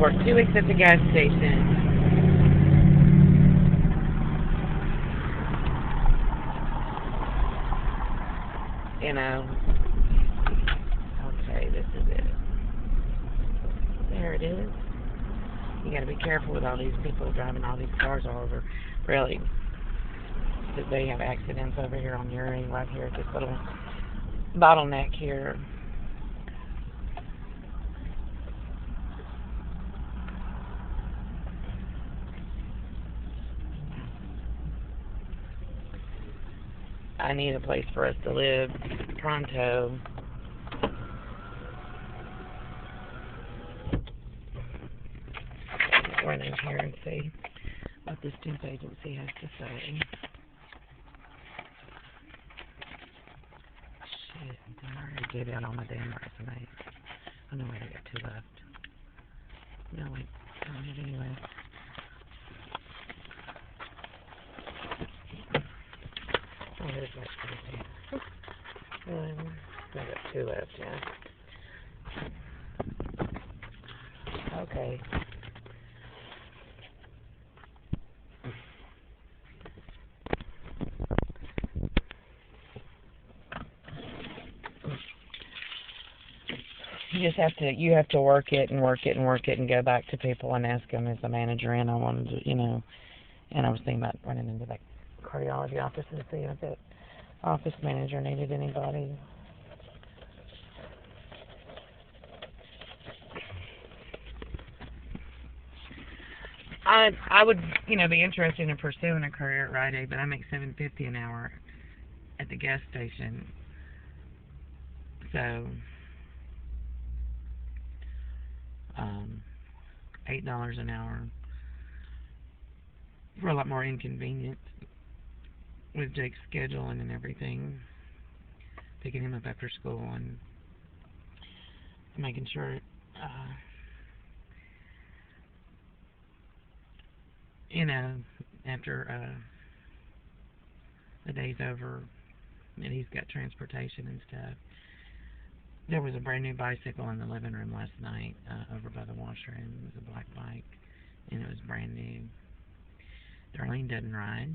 worked 2 weeks at the gas station. You know. Okay, this is it. There it is. You gotta be careful with all these people driving all these cars all over. Really. That they have accidents over here on Uri, right here at this little bottleneck here. I need a place for us to live pronto. Run in here and see what this news agency has to say. Shit, I already gave out all my damn resumes. Oh no, wait, I got 2 left. No, wait, found it anyway. Oh, there's my crazy. I got 2 left, yeah. Okay. You have to work it and work it and work it and go back to people and ask them, is the manager in? I wanted to, you know, and I was thinking about running into that cardiology office and seeing if that office manager needed anybody. I would, you know, be interested in pursuing a career at Rite Aid, but I make $7.50 an hour at the gas station. So $8 an hour for a lot more inconvenience with Jake's scheduling and everything, picking him up after school and making sure you know, after the day's over and he's got transportation and stuff. There was a brand new bicycle in the living room last night over by the washroom. It was a black bike, and it was brand new. Darlene doesn't ride.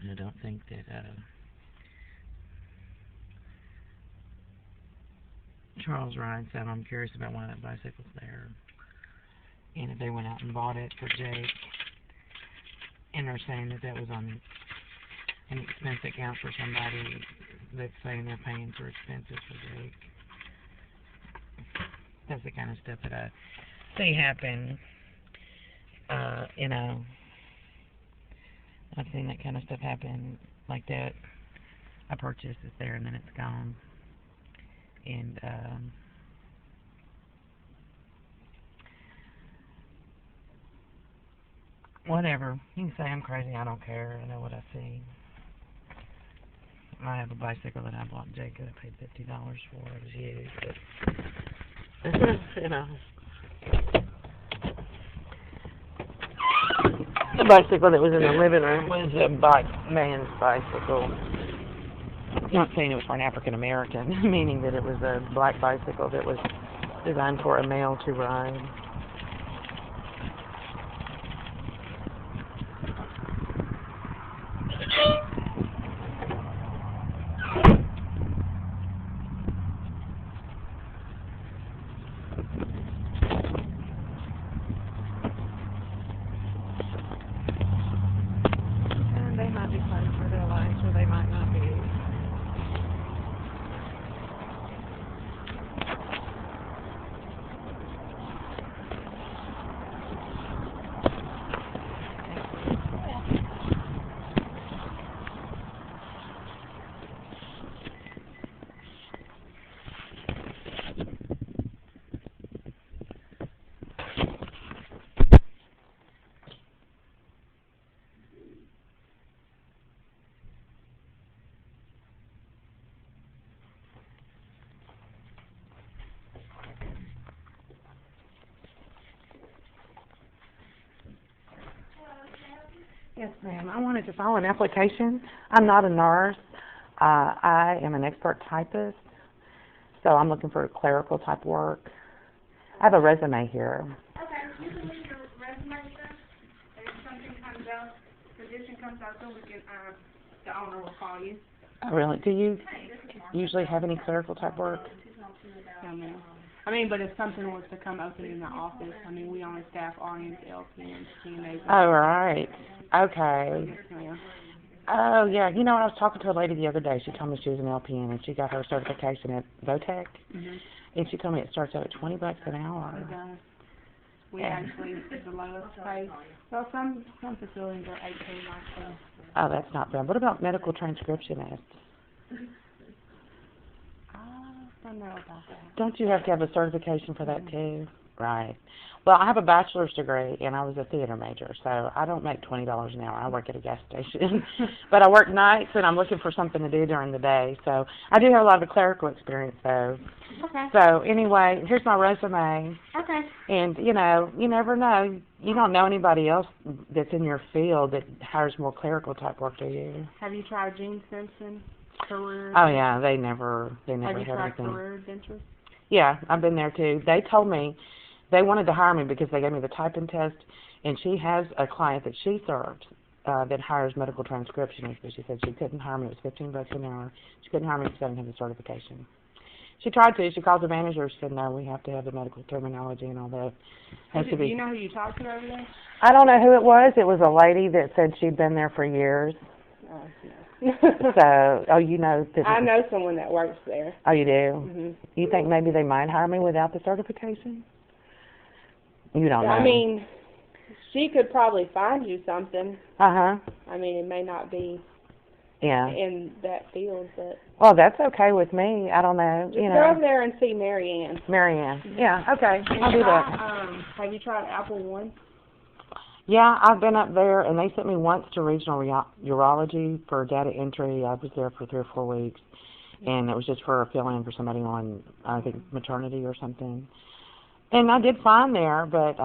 And I don't think that Charles rides, so I'm curious about why that bicycle's there. And if they went out and bought it for Jake, and they're saying that that was on an expense account for somebody that's saying they're paying for expenses for Jake. That's the kind of stuff that I see happen. You know, I've seen that kind of stuff happen like that. I purchased it there and then it's gone. And whatever. You can say I'm crazy, I don't care. I know what I see. I have a bicycle that I bought Jake that I paid $50 for. It was used, but you know. The bicycle that was in the living room was a man's bicycle. I'm not saying it was for an African American, meaning that it was a black bicycle that was designed for a male to ride. And they might be fighting for their lives, or they might not be. Yes, ma'am. I wanted to file an application. I'm not a nurse. I am an expert typist, so I'm looking for clerical type work. I have a resume here. Okay. You can leave your resume, sir, and if something comes up, position comes out, so we can, the owner will call you. Oh, really? Do you usually have any clerical type work? No, ma'am. I mean, but if something was to come open in the office, I mean, we only staff RNs, LPNs, CNAs. Oh, right. Okay. Yes, ma'am. Oh, yeah. You know, I was talking to a lady the other day. She told me she was an LPN, and she got her certification at Votech. Mhm. And she told me it starts out at $20 an hour. It does. We Yeah. actually, is the lowest pay. Well, some facilities are 18, like Oh, that's not bad. What about medical transcriptionists? I don't know about that. Don't you have to have a certification for that too? Right. Well, I have a bachelor's degree, and I was a theater major, so I don't make $20 an hour. I work at a gas station. But I work nights, and I'm looking for something to do during the day. So I do have a lot of clerical experience, though. Okay. So anyway, here's my resume. Okay. And, you know, you never know. You don't know anybody else that's in your field that hires more clerical type work, do you? Have you tried Gene Simpson? Career? Oh, yeah, they never Have you have tried anything. Career Adventures? Yeah, I've been there too. They told me they wanted to hire me because they gave me the typing test, and she has a client that she served that hires medical transcriptionists, but she said she couldn't hire me. It was $15 an hour. She couldn't hire me because I didn't have the certification. She tried to. She called the manager. She said, no, we have to have the medical terminology and all that. Has to Do be. you know who you talked to over there? I don't know who it was. It was a lady that said she'd been there for years. No. So, oh, you know. I know someone that works there. Oh, you do? Mhm. You think maybe they might hire me without the certification? You don't know. I mean, she could probably find you something. Uh-huh. I mean, it may not be Yeah. in that field, but Well, that's okay with me. I don't know. just You go know. over there and see Mary Ann. Mary Ann. Yeah, okay. And I'll do try, that. have you tried Apple One? Yeah, I've been up there, and they sent me once to regional urology for data entry. I was there for 3 or 4 weeks, and it was just for a fill-in for somebody on, I think, maternity or something. And I did fine there, but,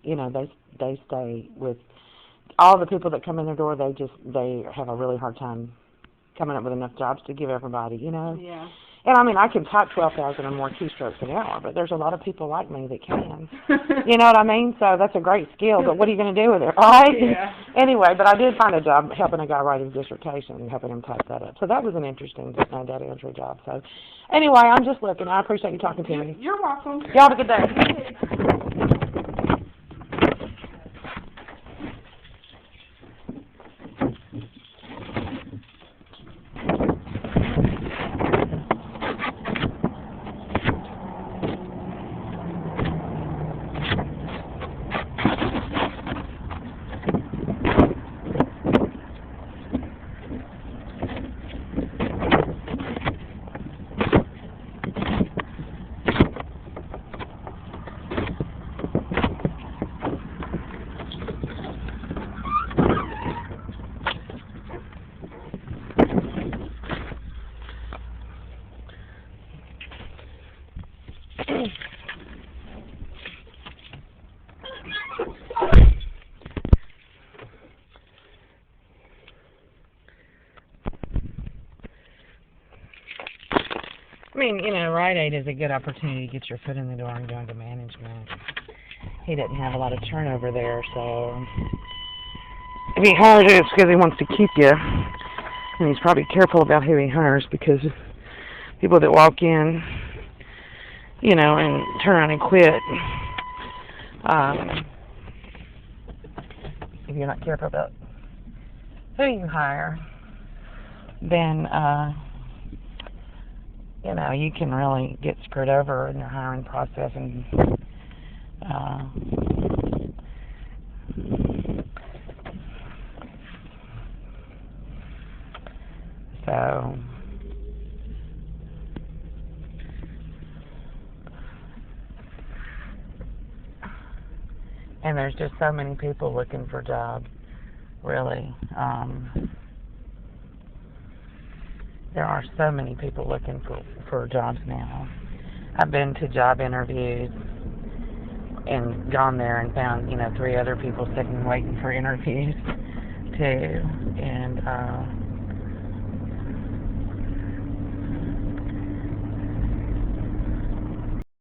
you know, they stay with all the people that come in their door. They have a really hard time coming up with enough jobs to give everybody, you know. Yeah. And I mean, I can type 12,000 or more keystrokes an hour, but there's a lot of people like me that can. You know what I mean? So that's a great skill, but what are you going to do with it, right? Yeah. Anyway, but I did find a job helping a guy write his dissertation and helping him type that up. So that was an interesting data entry job. So anyway, I'm just looking. I appreciate you talking to me. You're welcome. Y'all have a good day. I mean, you know, Rite Aid is a good opportunity to get your foot in the door and go into management. He doesn't have a lot of turnover there, so if he hires you, it's because he wants to keep you. And he's probably careful about who he hires, because people that walk in, you know, and turn around and quit, if you're not careful about who you hire, then you know, you can really get screwed over in your hiring process. And so and there's just so many people looking for jobs, really. There are so many people looking for jobs now. I've been to job interviews and gone there and found, you know, 3 other people sitting waiting for interviews too. And